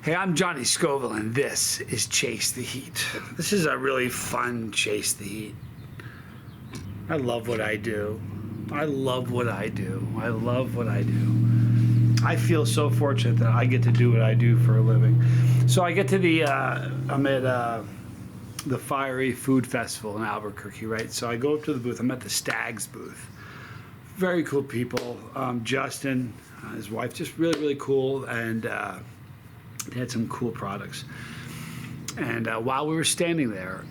Hey, I'm Johnny Scoville, and this is Chase the Heat. This is a really fun Chase the Heat. I love what I do. I love what I do. I love what I do. I feel so fortunate that I get to do what I do for a living. So I get to I'm at the Fiery Food Festival in Albuquerque, right? So I go up to the booth. I'm at the Stags booth. Very cool people. Justin, his wife, just really, really cool. And they had some cool products. And while we were standing there,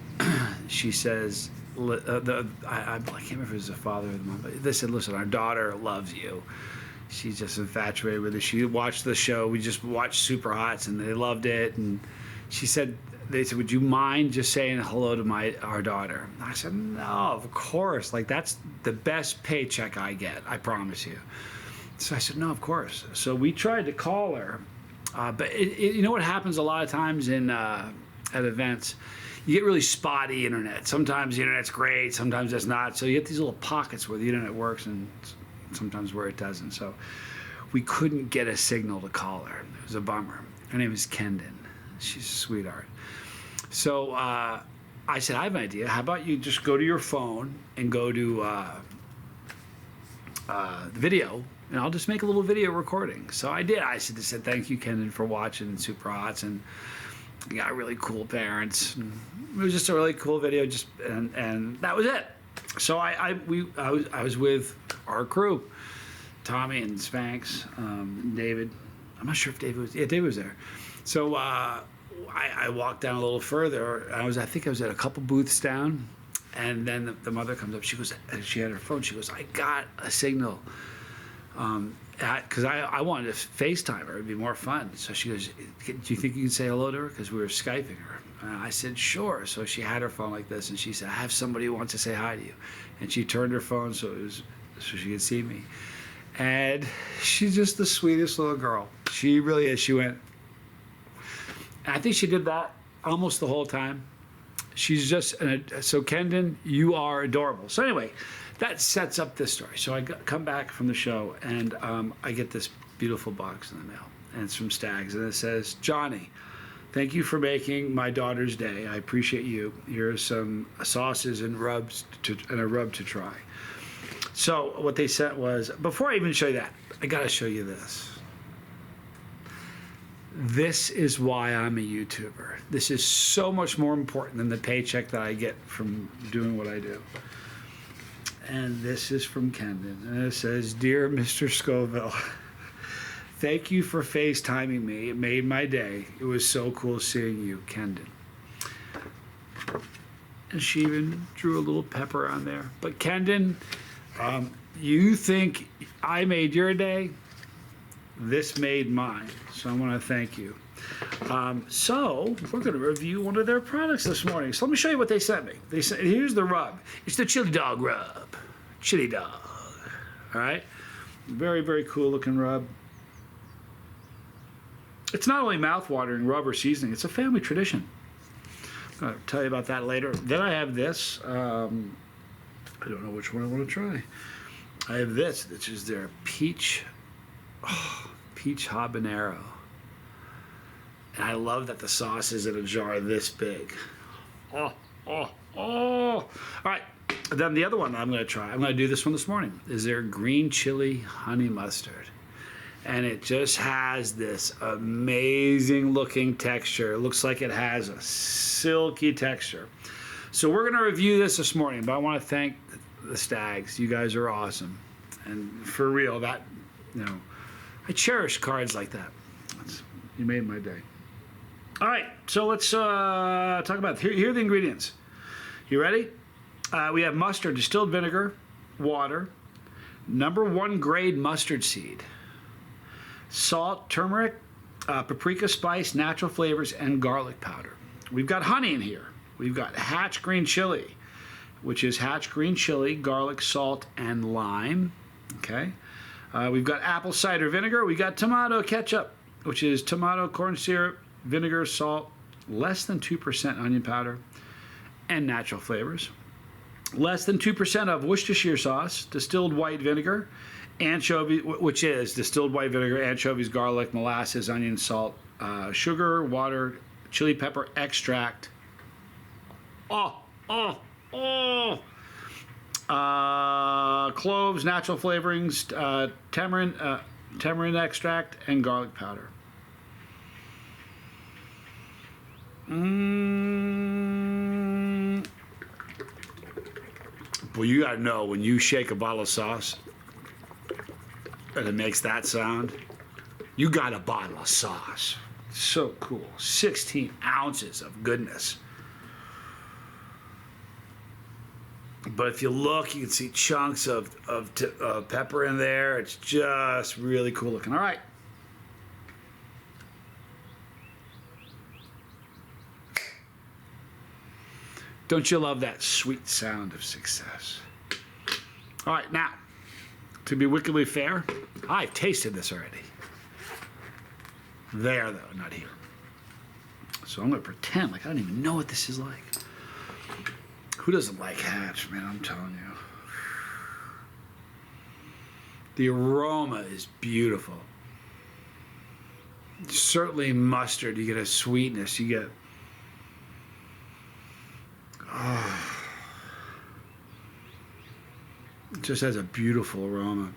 she says, I can't remember if it was the father or the mom, but they said, listen, our daughter loves you. She's just infatuated with it. She watched the show. We just watched Super Hots, and they loved it. And she said, they said, would you mind just saying hello to our daughter? And I said, no, of course. Like, that's the best paycheck I get, I promise you. So I said, no, of course. So we tried to call her. But you know what happens a lot of times at events? You get really spotty internet. Sometimes the internet's great, sometimes it's not. So you get these little pockets where the internet works and sometimes where it doesn't. So we couldn't get a signal to call her. It was a bummer. Her name is Kendon. She's a sweetheart. So I said, I have an idea. How about you just go to your phone and go to the video, and I'll just make a little video recording. So I did. I said thank you, Kendon, for watching Super Hots, and you got really cool parents. And it was just a really cool video, and that was it. So I was with our crew, Tommy and Spanx, David. I'm not sure if David was. Yeah, David was there. So I walked down a little further. I think I was at a couple booths down, and then the mother comes up. She goes, she had her phone. She goes, I got a signal. Because I wanted to FaceTime her. It'd be more fun. So she goes, do you think you can say hello to her? Because we were Skyping her. And I said, sure. So she had her phone like this, and she said, I have somebody who wants to say hi to you. And she turned her phone so she could see me. And she's just the sweetest little girl. She really is. She went. And I think she did that almost the whole time. She's just, so Kendon, you are adorable. So anyway, that sets up this story. So I come back from the show, and I get this beautiful box in the mail, and it's from Stags, and it says, Johnny, thank you for making my daughter's day. I appreciate you. Here's some sauces and rubs and a rub to try. So what they sent was, before I even show you that, I got to show you this. This is why I'm a YouTuber. This is so much more important than the paycheck that I get from doing what I do. And this is from Kendon, and it says, Dear Mr. Scoville, thank you for FaceTiming me. It made my day. It was so cool seeing you, Kendon. And she even drew a little pepper on there. But Kendon, you think I made your day? This made mine. So I want to thank you. So we're going to review one of their products this morning. So let me show you what they sent me. They sent, here's the rub. It's the chili dog rub. Chili dog. All right. Very, very cool looking rub. It's not only mouth-watering rub or seasoning. It's a family tradition. I'm going to tell you about that later. Then I have this. I don't know which one I want to try. I have this, which is their peach habanero. And I love that the sauce is in a jar this big. Oh. All right. Then the other one I'm going to try, I'm going to do this one this morning, is their green chili honey mustard. And it just has this amazing looking texture. It looks like it has a silky texture. So we're going to review this morning, but I want to thank the Stags. You guys are awesome. And for real, that, I cherish cards like that. You made my day. All right, so let's talk about it. Here are the ingredients. You ready? We have mustard, distilled vinegar, water, #1 grade mustard seed, salt, turmeric, paprika spice, natural flavors, and garlic powder. We've got honey in here. We've got Hatch green chili, which is Hatch green chili, garlic, salt, and lime. Okay. We've got apple cider vinegar. We got tomato ketchup, which is tomato, corn syrup, vinegar, salt, less than 2% onion powder, and natural flavors. less than 2% of Worcestershire sauce, distilled white vinegar, anchovy, which is distilled white vinegar, anchovies, garlic, molasses, onion, salt, sugar, water, chili pepper extract. Oh, oh, oh. Cloves, natural flavorings, tamarind extract, and garlic powder. Well, you gotta know, when you shake a bottle of sauce and it makes that sound, you got a bottle of sauce. So cool. 16 ounces of goodness. But if you look, you can see chunks of pepper in there. It's just really cool looking. All right. Don't you love that sweet sound of success? All right, now, to be wickedly fair, I've tasted this already. There, though, not here. So I'm going to pretend like I don't even know what this is like. Who doesn't like Hatch, man? I'm telling you. The aroma is beautiful. Certainly mustard, you get a sweetness, you get... Oh. It just has a beautiful aroma.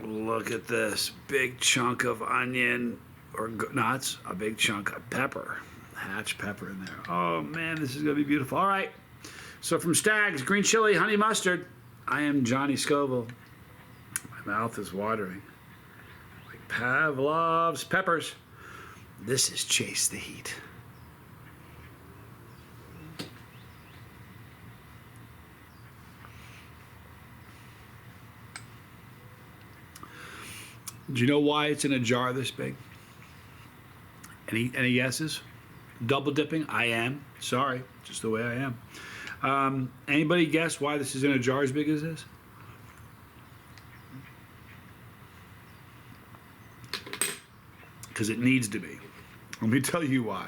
Look at this big chunk of onion, or nuts, a big chunk of pepper, Hatch pepper in there. Oh man, this is gonna be beautiful. All right, so from Stag's Green Chili Honey Mustard, I am Johnny Scoville. My mouth is watering like Pavlov's peppers. This is Chase the Heat. Do you know why it's in a jar this big? Any guesses? Double dipping? I am. Sorry, just the way I am. Anybody guess why this is in a jar as big as this? Because it needs to be. Let me tell you why.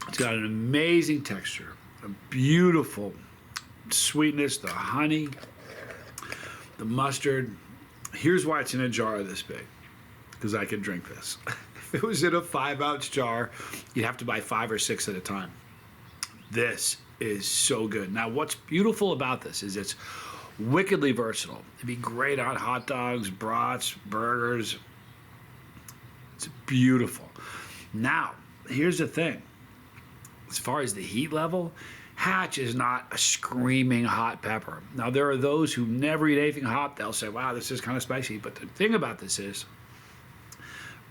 It's got an amazing texture, a beautiful sweetness, the honey, the mustard. Here's why it's in a jar this big, because I could drink this. If it was in a 5-ounce jar, you'd have to buy 5 or 6 at a time. This is so good. Now, what's beautiful about this is it's wickedly versatile. It'd be great on hot dogs, brats, burgers. It's beautiful. Now, here's the thing. As far as the heat level, Hatch is not a screaming hot pepper. Now, there are those who never eat anything hot. They'll say, wow, this is kind of spicy. But the thing about this is,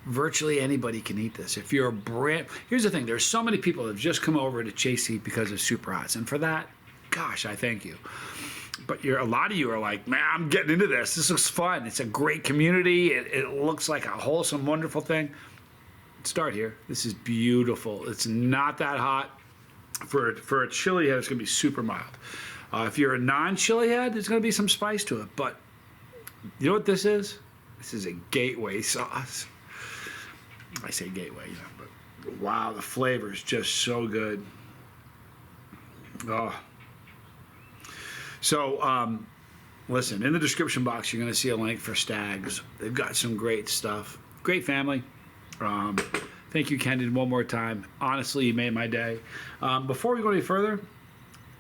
virtually anybody can eat this. If you're a brand... Here's the thing. There's so many people that have just come over to Chase Heat because of Super Hots. And for that, gosh, I thank you. But a lot of you are like, man, I'm getting into this. This looks fun. It's a great community. It looks like a wholesome, wonderful thing. Start here. This is beautiful. It's not that hot. For a chili head, it's going to be super mild. If you're a non-chili head, there's going to be some spice to it. But you know what this is? This is a gateway sauce. I say gateway, you know, but wow, the flavor is just so good. Oh. So, listen, in the description box, you're going to see a link for Stag's. They've got some great stuff. Great family. Thank you, Kendon, one more time. Honestly, you made my day. Before we go any further,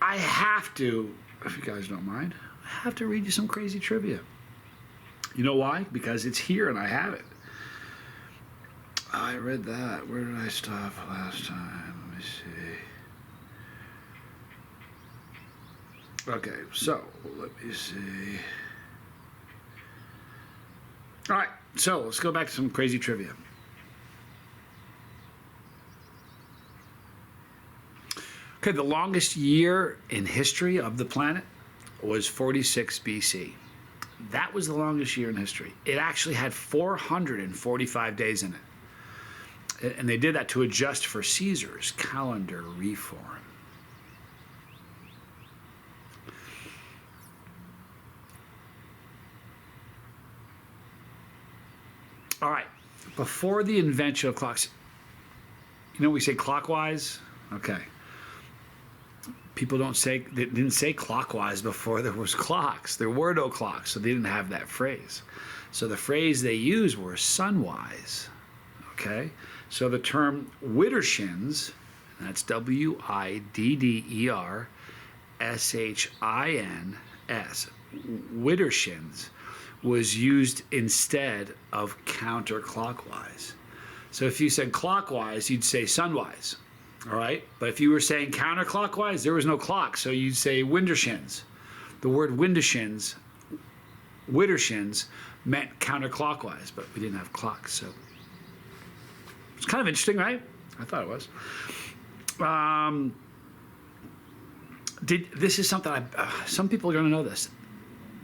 I have to, if you guys don't mind, I have to read you some crazy trivia. You know why? Because it's here and I have it. I read that. Where did I stop last time? Let me see. Okay, so let me see. All right, so let's go back to some crazy trivia. Okay, the longest year in history of the planet was 46 BC. That was the longest year in history. It actually had 445 days in it. And they did that to adjust for Caesar's calendar reform. All right, before the invention of clocks, You know, we say clockwise. Okay. People they didn't say clockwise before there was clocks. There were no clocks, so they didn't have that phrase. So the phrase they used were sunwise. Okay. So the term widdershins, that's WIDDERSHINS, widdershins, was used instead of counterclockwise. So if you said clockwise, you'd say sunwise, all right? But if you were saying counterclockwise, there was no clock, so you'd say widdershins. The word widdershins meant counterclockwise, but we didn't have clocks, so it's kind of interesting, right? I thought it was. This is something some people are going to know this.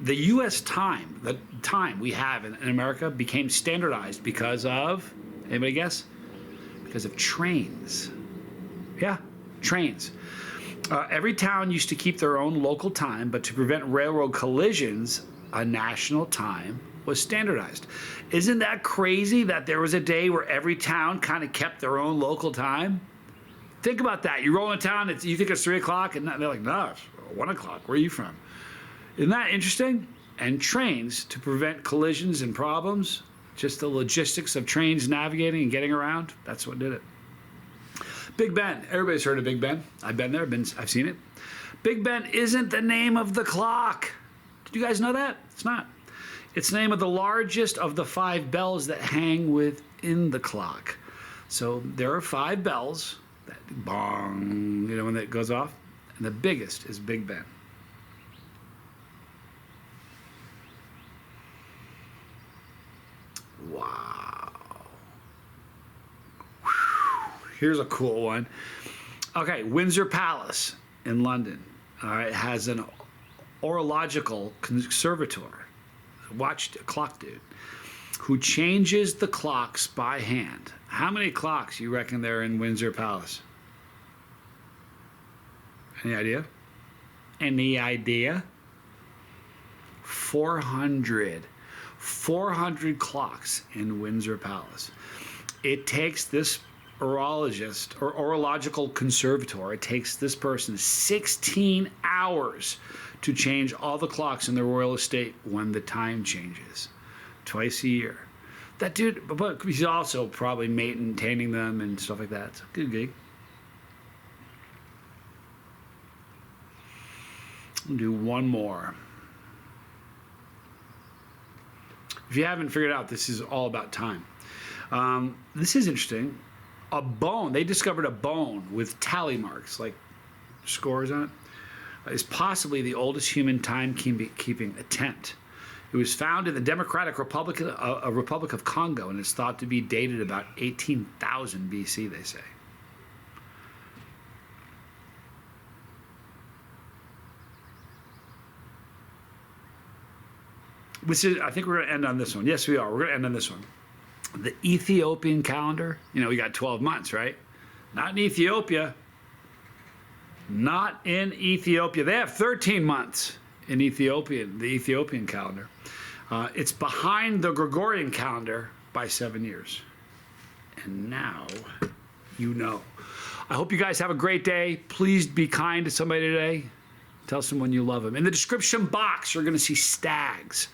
The U.S. time, the time we have in America, became standardized because of, anybody guess? Because of trains. Yeah, trains. Every town used to keep their own local time, but to prevent railroad collisions, a national time was standardized. Isn't that crazy that there was a day where every town kind of kept their own local time? Think about that. You roll in town, you think it's 3 o'clock, and they're like, no, it's 1 o'clock. Where are you from? Isn't that interesting? And trains, to prevent collisions and problems, just the logistics of trains navigating and getting around, that's what did it. Big Ben. Everybody's heard of Big Ben. I've been there. I've seen it. Big Ben isn't the name of the clock. Did you guys know that? It's not. It's the name of the largest of the 5 bells that hang within the clock. So there are 5 bells that bong, you know, when it goes off, and the biggest is Big Ben. Wow. Whew. Here's a cool one. Okay, Windsor Palace in London, all right, has an horological conservator, a clock dude, who changes the clocks by hand. How many clocks you reckon there are in Windsor Palace? Any idea? Any idea? 400. 400 clocks in Windsor Palace. It takes this horologist or horological conservator, it takes this person 16 hours to change all the clocks in the royal estate when the time changes, twice a year. That dude, but he's also probably maintaining them and stuff like that. It's a good gig. I'll do one more. If you haven't figured out, this is all about time. This is interesting. A bone, they discovered a bone with tally marks, like scores on it, is possibly the oldest human time-keeping attempt. It was found in the Democratic Republic of Congo, and it's thought to be dated about 18,000 BC, they say. I think we're going to end on this one. Yes, we are. We're going to end on this one. The Ethiopian calendar. You know, we got 12 months, right? Not in Ethiopia. Not in Ethiopia. They have 13 months in Ethiopia, the Ethiopian calendar. It's behind the Gregorian calendar by 7 years. And now you know. I hope you guys have a great day. Please be kind to somebody today. Tell someone you love them. In the description box, you're going to see stags.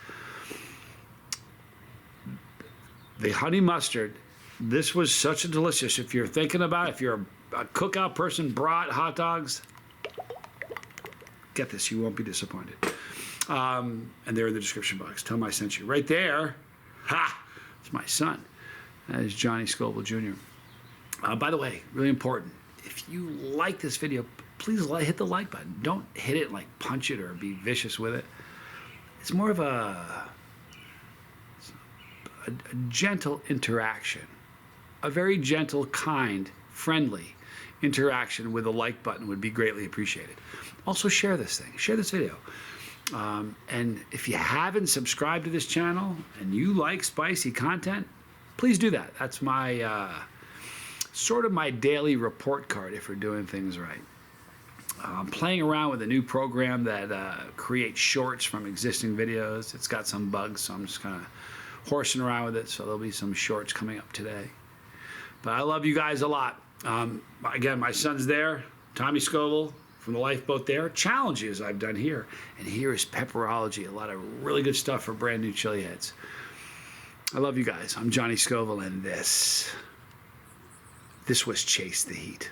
The honey mustard. This was such a delicious. If you're thinking about it, if you're a cookout person, brat, hot dogs, get this. You won't be disappointed. And they're in the description box. Tell them I sent you. Right there. Ha! It's my son. That is Johnny Scoble Jr. By the way, really important. If you like this video, please hit the like button. Don't hit it like punch it or be vicious with it. It's more of a gentle interaction. A very gentle, kind, friendly interaction with a like button would be greatly appreciated. Also share this thing. Share this video. And if you haven't subscribed to this channel and you like spicy content, please do that. That's my sort of my daily report card if we're doing things right. I'm playing around with a new program that creates shorts from existing videos. It's got some bugs, so I'm just kind of horsing around with it. So there'll be some shorts coming up today. But I love you guys a lot. Again, my son's there, Tommy Scovel from the Lifeboat there. Challenges I've done here. And here is Pepperology, a lot of really good stuff for brand new chili heads. I love you guys. I'm Johnny Scovel, and this was Chase the Heat.